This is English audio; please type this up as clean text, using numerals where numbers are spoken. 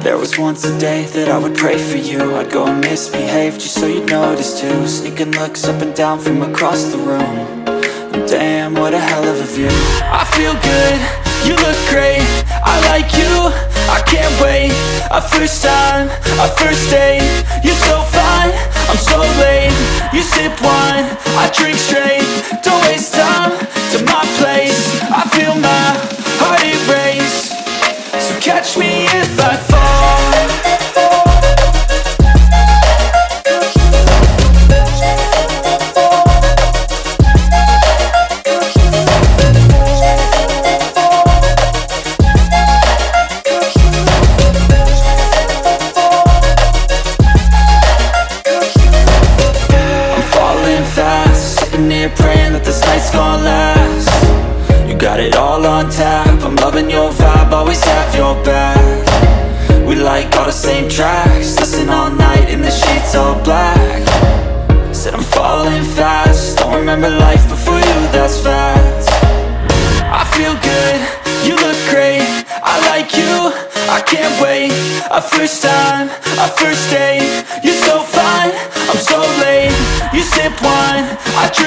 There was once a day that I would pray for you. I'd go and misbehave just so you'd notice too. Sneaking looks up and down from across the room. And damn, what a hell of a view. I feel good, you look great, I like you, I can't wait. A first time, a first date. You're so fine, I'm so late. You sip wine, I drink straight. Don't waste time to my place. I feel my heart erase. So catch me if I fall. Sitting here praying that this night's gonna last. You got it all on tap, I'm loving your vibe, always have your back. We like all the same tracks, listen all night in the sheets all black. Said I'm falling fast, don't remember life before you, that's fact. I feel good, you look great, I like you, I can't wait. A first time, a first date. You're so fine, I'm so late. You sip wine, I drink